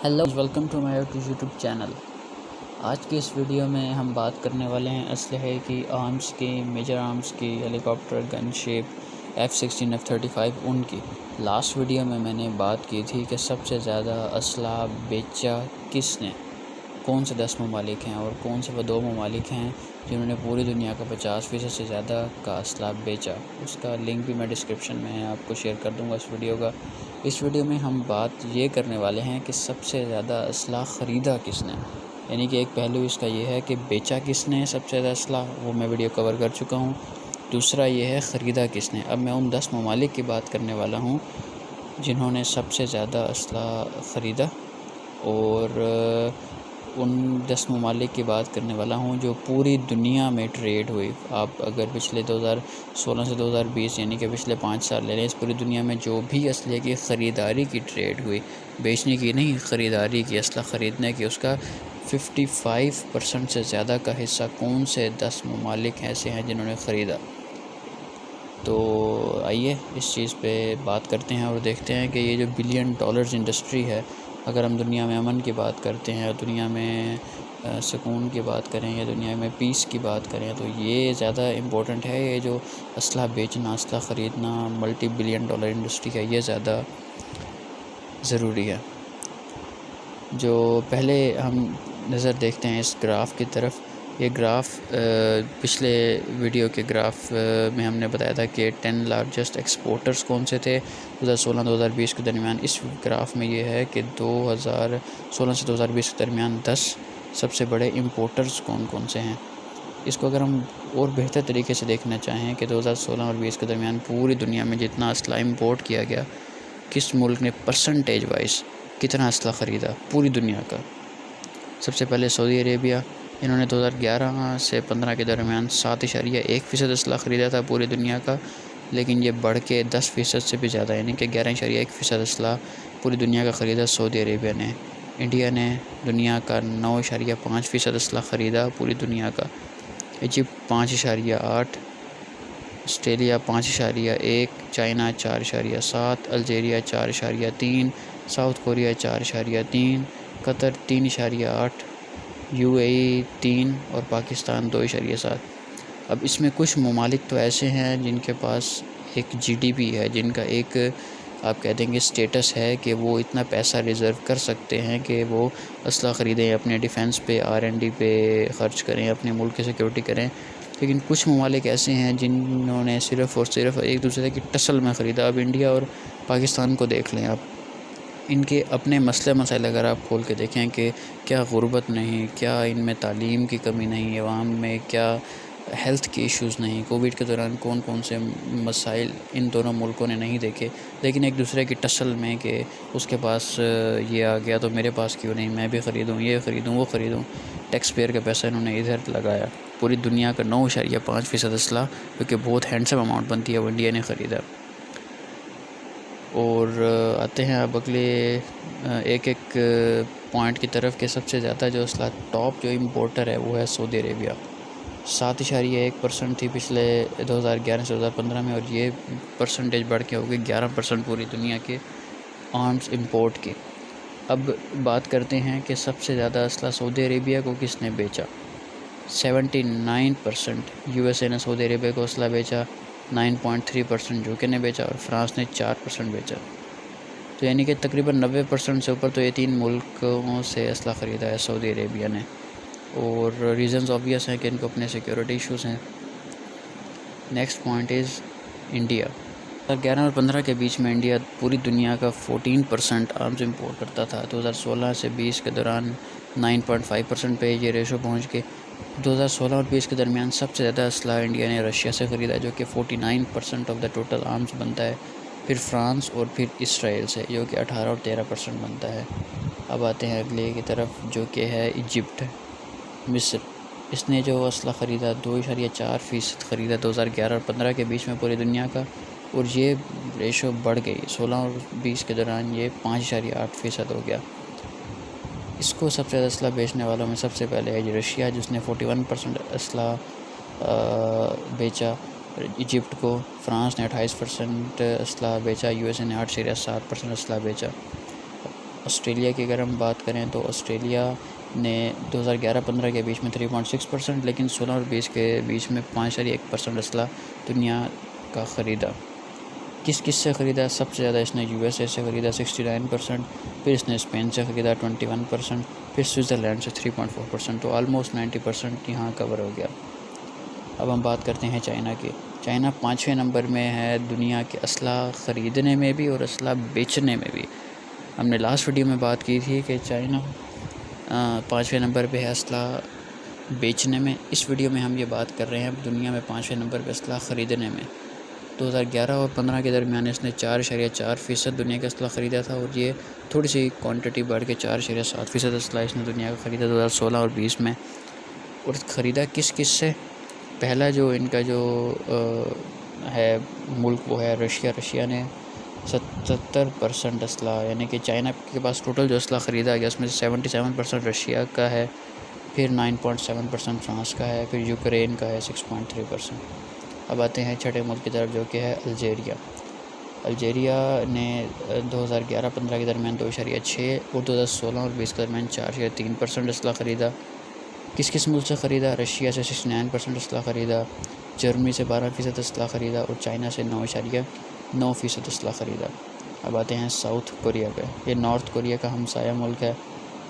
Hello welcome to my YouTube channel. آج کی اس video میں ہم بات کرنے والے ہیں اسلحے کی، آرمز کی، میجر آرمز کی، ہیلی کاپٹر، گن شپ، F-16 F-35 ان کی۔ لاسٹ ویڈیو میں نے بات کی تھی کہ سب سے زیادہ اسلحہ بیچا کس نے، کون سے 10 ممالک ہیں اور کون سے وہ 2 ممالک ہیں جنہوں نے پوری دنیا کا 50% سے زیادہ کا اسلحہ بیچا۔ اس کا لنک بھی میں ڈسکرپشن میں آپ کو شیئر کر دوں گا اس ویڈیو کا۔ اس ویڈیو میں ہم بات یہ کرنے والے ہیں کہ سب سے زیادہ اسلحہ خریدا کس نے، یعنی کہ ایک پہلو اس کا یہ ہے کہ بیچا کس نے سب سے زیادہ اسلحہ، وہ میں ویڈیو کور کر چکا ہوں۔ دوسرا یہ ہے خریدا کس نے۔ اب میں ان 10 ممالک کی بات کرنے والا ہوں جنہوں نے سب سے زیادہ اسلحہ خریدا، اور ان 10 ممالک کی بات کرنے والا ہوں جو پوری دنیا میں ٹریڈ ہوئی۔ آپ اگر پچھلے 2016 سے 2020 یعنی کہ پچھلے 5 سال لے لیں، اس پوری دنیا میں جو بھی اسلحے کی خریداری کی ٹریڈ ہوئی، بیچنے کی نہیں، خریداری کی، اسلحہ خریدنے کی، اس کا 55% سے زیادہ کا حصہ کون سے 10 ممالک ایسے ہیں جنہوں نے خریدا۔ تو آئیے اس چیز پہ بات کرتے ہیں اور دیکھتے ہیں کہ یہ جو $1 بلین انڈسٹری ہے، اگر ہم دنیا میں امن کی بات کرتے ہیں، دنیا میں سکون کی بات کریں یا دنیا میں پیس کی بات کریں، تو یہ زیادہ امپورٹنٹ ہے۔ یہ جو اسلحہ بیچنا، اسلحہ خریدنا، $1 بلین انڈسٹری ہے، یہ زیادہ ضروری ہے۔ جو پہلے ہم نظر دیکھتے ہیں اس گراف کی طرف، یہ گراف پچھلے ویڈیو کے گراف میں ہم نے بتایا تھا کہ 10 لارجسٹ ایکسپورٹرز کون سے تھے 2016-2020 کے درمیان۔ اس گراف میں یہ ہے کہ 2016 سے 2020 کے درمیان 10 سب سے بڑے امپورٹرز کون کون سے ہیں۔ اس کو اگر ہم اور بہتر طریقے سے دیکھنا چاہیں کہ 2016 اور 20 کے درمیان پوری دنیا میں جتنا اسلحہ امپورٹ کیا گیا، کس ملک نے پرسنٹیج وائز کتنا اسلحہ خریدا پوری دنیا کا۔ سب سے پہلے سعودی عربیہ، انہوں نے 2011 سے 15 کے درمیان 7.1% اسلحہ خریدا تھا پوری دنیا کا، لیکن یہ بڑھ کے 10% سے بھی زیادہ، یعنی کہ 11.1% اسلحہ پوری دنیا کا خریدا سعودی عربیہ نے۔ انڈیا نے دنیا کا 9.5% اسلحہ خریدا پوری دنیا کا۔ Egypt 5.8، Australia 5.1، China 4.7، Algeria 4.3، south Korea 4.3، قطر 3.8، UAE 3 اور پاکستان 2.7۔ اب اس میں کچھ ممالک تو ایسے ہیں جن کے پاس ایک GDP ہے، جن کا ایک آپ کہہ دیں گے اسٹیٹس ہے کہ وہ اتنا پیسہ ریزرو کر سکتے ہیں کہ وہ اسلحہ خریدیں، اپنے ڈیفنس پہ، R&D پہ خرچ کریں، اپنے ملک کی سیکورٹی کریں۔ لیکن کچھ ممالک ایسے ہیں جنہوں نے صرف اور صرف ایک دوسرے کی ٹسل میں خریدا۔ اب انڈیا اور پاکستان کو دیکھ لیں آپ، ان کے اپنے مسائل اگر آپ کھول کے دیکھیں کہ کیا غربت نہیں، کیا ان میں تعلیم کی کمی نہیں، عوام میں کیا ہیلتھ کے ایشوز نہیں، کووڈ کے دوران کون سے مسائل ان دونوں ملکوں نے نہیں دیکھے، لیکن ایک دوسرے کی ٹسل میں کہ اس کے پاس یہ آ گیا تو میرے پاس کیوں نہیں، میں بھی خریدوں، یہ خریدوں، وہ خریدوں۔ ٹیکس پیئر کا پیسہ انہوں نے ادھر لگایا۔ پوری دنیا کا 9.5% اسلحہ، کیونکہ بہت ہینڈسم اماؤنٹ بنتی ہے، وہ انڈیا نے خریدا۔ اور آتے ہیں اب اگلے ایک پوائنٹ کی طرف کہ سب سے زیادہ جو اسلحہ ٹاپ جو امپورٹر ہے وہ ہے سعودی عربیہ۔ 7.1% تھی پچھلے 2011 سے 2015 میں، اور یہ پرسنٹیج بڑھ کے ہوگی 11% پوری دنیا کے آرمز امپورٹ کی۔ اب بات کرتے ہیں کہ سب سے زیادہ اسلحہ سعودی عربیہ کو کس نے بیچا۔ 79% USA نے سعودی عربیہ کو اسلحہ بیچا، 9.3% UK نے بیچا، اور فرانس نے 4% بیچا۔ تو یعنی کہ تقریباً 90% سے اوپر تو یہ 3 ملکوں سے اسلحہ خریدا ہے سعودی عربیہ نے، اور ریزنز آبویس ہیں کہ ان کو اپنے سیکیورٹی ایشوز ہیں۔ Next point is India. 2011 اور 2015 کے بیچ میں انڈیا پوری دنیا کا 14% آرمز امپورٹ کرتا تھا۔ 2016 سے 20 کے دوران 9.5% پہ یہ ریشو پہنچ کے 2016 اور 20 کے درمیان سب سے زیادہ اسلحہ انڈیا نے رشیا سے خریدا، جو کہ 49% آف دا ٹوٹل آرمز بنتا ہے، پھر فرانس اور پھر اسرائیل سے، جو کہ 18 اور 13% بنتا ہے۔ اب آتے ہیں اگلے کی طرف جو کہ ہے ایجپٹ، مصر۔ اس نے جو اسلحہ خریدا 2.4% خریدا 2011 اور 15 کے بیچ میں پوری دنیا کا، اور یہ ریشو بڑھ گئی 16 اور 20 کے دوران یہ 5.8% ہو گیا۔ اس کو سب سے زیادہ اسلحہ بیچنے والوں میں سب سے پہلے ہے رشیا، جس نے 41% اسلحہ بیچا ایجپٹ کو۔ فرانس نے 28% اسلحہ بیچا، USA نے 8.7% اسلحہ بیچا۔ آسٹریلیا کی اگر ہم بات کریں تو آسٹریلیا نے 2011-15 کے بیچ میں 3.6%، لیکن 16 اور 20 کے بیچ میں 5.1% اسلحہ دنیا کا خریدا۔ کس سے خریدا؟ سب سے زیادہ اس نے یو ایس اے سے خریدا 69%، پھر اس نے اسپین سے خریدا 21%، پھر سوئٹزرلینڈ سے 3.4%، تو آلموسٹ 90% یہاں کور ہو گیا۔ اب ہم بات کرتے ہیں چائنا کی۔ چائنا 5ویں نمبر میں ہے دنیا کے اسلحہ خریدنے میں بھی اور اسلحہ بیچنے میں بھی۔ ہم نے لاسٹ ویڈیو میں بات کی تھی کہ چائنا 5ویں نمبر پہ ہے اسلحہ بیچنے میں۔ اس ویڈیو میں ہم یہ بات کر رہے ہیں دنیا میں 5ویں نمبر پہ اسلحہ خریدنے میں۔ 2011 اور 15 کے درمیان اس نے 4.4% دنیا کا اسلحہ خریدا تھا، اور یہ تھوڑی سی کوانٹٹی بڑھ کے 4.7% اسلحہ اس نے دنیا کا خریدا 2016 اور 20 میں۔ اور خریدا کس سے؟ پہلا جو ان کا جو ہے ملک وہ ہے رشیا۔ رشیا نے 77% اسلحہ، یعنی کہ چائنا کے پاس ٹوٹل جو اسلحہ خریدا گیا اس میں سے 77% رشیا کا ہے، پھر 9.7% فرانس کا ہے، پھر یوکرین کا ہے 6.3%۔ اب آتے ہیں چھٹے ملک کی طرف جو کہ ہے الجیریا۔ الجیریا نے 2011-15 کے درمیان 2.6 اور 2016 اور 20 کے درمیان 4.3% اسلحہ خریدا۔ کس ملک سے خریدا؟ رشیا سے 69% اسلحہ خریدا، جرمنی سے 12% اسلحہ خریدا، اور چائنا سے 9.9% اسلحہ خریدا۔ اب آتے ہیں ساؤتھ کوریا پہ۔ یہ نارتھ کوریا کا ہمسایہ ملک ہے،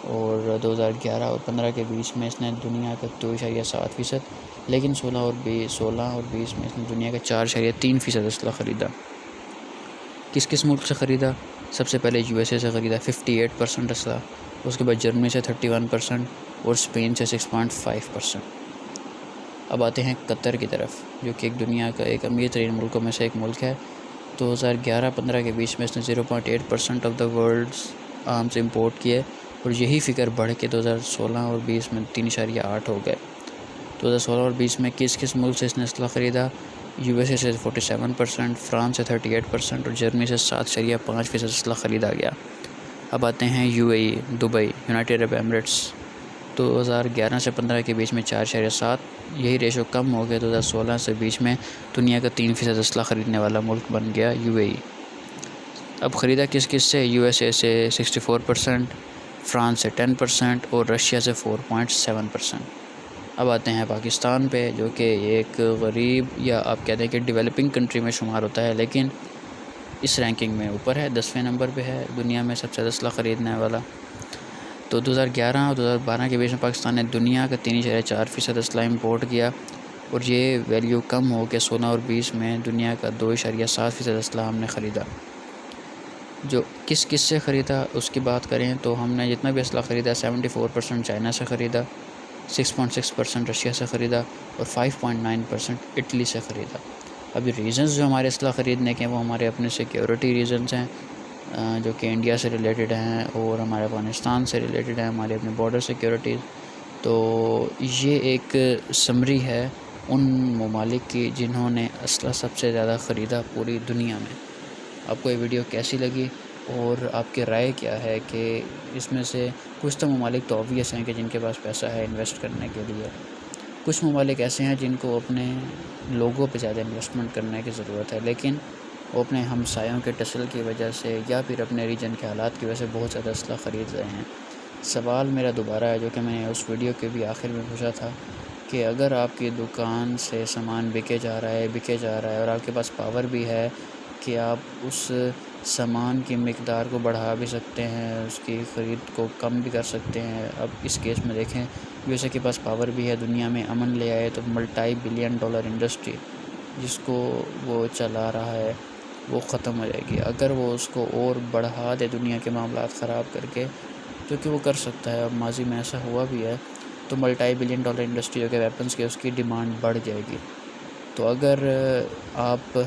اور 2011 اور 15 کے بیچ میں اس نے دنیا کا 2.7%، لیکن 16 اور 20 میں اس نے دنیا کا 4.3% اسلحہ خریدا۔ کس ملک سے خریدا؟ سب سے پہلے یو ایس اے سے خریدا 58% اسلحہ، اس کے بعد جرمنی سے 31% اور اسپین سے 6.5%۔ اب آتے ہیں قطر کی طرف، جو کہ ایک دنیا کا ایک امیر ترین ملکوں میں سے ایک ملک ہے۔ 2011-15 کے بیچ میں اس نے 0.8% of the world's arms import کیے، اور یہی فگر بڑھ کے 2016 اور 20 میں 3.8 ہو گئے۔ 2016 اور 20 میں کس ملک سے اس نے اسلحہ خریدا؟ یو ایس اے سے 47%، فرانس سے 38% اور جرمنی سے 7.5% اسلحہ خریدا گیا۔ اب آتے ہیں U A E, Dubai, United Arab Emirates. 2011 سے 15 کے بیچ میں 4.7، یہی ریشو کم ہو گیا 2016 سے 20 میں دنیا کا 3% اسلحہ خریدنے والا ملک بن گیا یو اے ای۔ اب خریدا کس سے؟ یو ایس اے سے 64%، فرانس سے 10% اور رشیا سے 4.7%۔ اب آتے ہیں پاکستان پہ، جو کہ ایک غریب یا آپ کہتے ہیں کہ ڈیولپنگ کنٹری میں شمار ہوتا ہے، لیکن اس رینکنگ میں اوپر ہے، 10ویں نمبر پہ ہے دنیا میں سب سے زیادہ اسلحہ خریدنے والا۔ تو 2011 اور 2012 کے بیچ میں پاکستان نے دنیا کا 3.4% اسلحہ امپورٹ کیا، اور یہ ویلیو کم ہو کے 16 اور 20 میں دنیا کا 2.7% اسلحہ ہم نے خریدا۔ جو کس سے خریدا اس کی بات کریں تو ہم نے جتنا بھی اسلحہ خریدا 74% چائنا سے خریدا، 6.6% رشیا سے خریدا، اور 5.9% اٹلی سے خریدا۔ ابھی ریزنز جو ہمارے اسلحہ خریدنے کے ہیں وہ ہمارے اپنے سیکیورٹی ریزنز ہیں، جو کہ انڈیا سے ریلیٹڈ ہیں اور ہمارے افغانستان سے ریلیٹڈ ہیں، ہمارے اپنے بارڈر سیکیورٹیز۔ تو یہ ایک سمری ہے ان ممالک کی جنہوں نے اسلحہ سب سے زیادہ خریدا پوری دنیا میں۔ آپ کو یہ ویڈیو کیسی لگی اور آپ کی رائے کیا ہے کہ اس میں سے کچھ تو ممالک تو آبویس ہیں کہ جن کے پاس پیسہ ہے انویسٹ کرنے کے لیے، کچھ ممالک ایسے ہیں جن کو اپنے لوگوں پہ زیادہ انویسٹمنٹ کرنے کی ضرورت ہے، لیکن وہ اپنے ہمسایوں کے ٹسل کی وجہ سے یا پھر اپنے ریجن کے حالات کی وجہ سے بہت زیادہ اسلحہ خرید رہے ہیں۔ سوال میرا دوبارہ ہے جو کہ میں نے اس ویڈیو کے بھی آخر میں پوچھا تھا کہ اگر آپ کی دکان سے سامان بکے جا رہا ہے اور آپ کے پاس پاور بھی ہے کہ آپ اس سامان کی مقدار کو بڑھا بھی سکتے ہیں، اس کی خرید کو کم بھی کر سکتے ہیں۔ اب اس کیس میں دیکھیں یو ایس اے کے پاس پاور بھی ہے، دنیا میں امن لے آئے، تو $multi-billion انڈسٹری جس کو وہ چلا رہا ہے وہ ختم ہو جائے گی اگر وہ اس کو اور بڑھا دے دنیا کے معاملات خراب کر کے، جو کہ وہ کر سکتا ہے۔ اب ماضی میں ایسا ہوا بھی ہے، تو $multi-billion انڈسٹری جو کہ ویپنز کی اس کی ڈیمانڈ بڑھ جائے گی۔ تو اگر آپ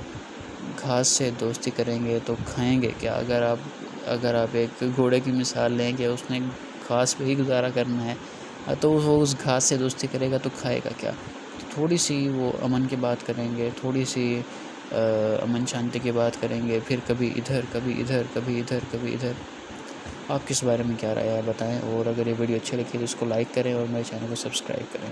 گھاس سے دوستی کریں گے تو کھائیں گے کیا؟ اگر آپ ایک گھوڑے کی مثال لیں کہ اس نے گھاس پہ ہی گزارا کرنا ہے، تو وہ اس گھاس سے دوستی کرے گا تو کھائے گا کیا؟ تھوڑی سی وہ امن کی بات کریں گے، تھوڑی سی امن شانتی کی بات کریں گے، پھر کبھی ادھر کبھی ادھر کبھی ادھر کبھی ادھر۔ آپ کس بارے میں کیا رائے ہے بتائیں، اور اگر یہ ویڈیو اچھی لگی تو اس کو لائک کریں اور میرے چینل کو سبسکرائب کریں۔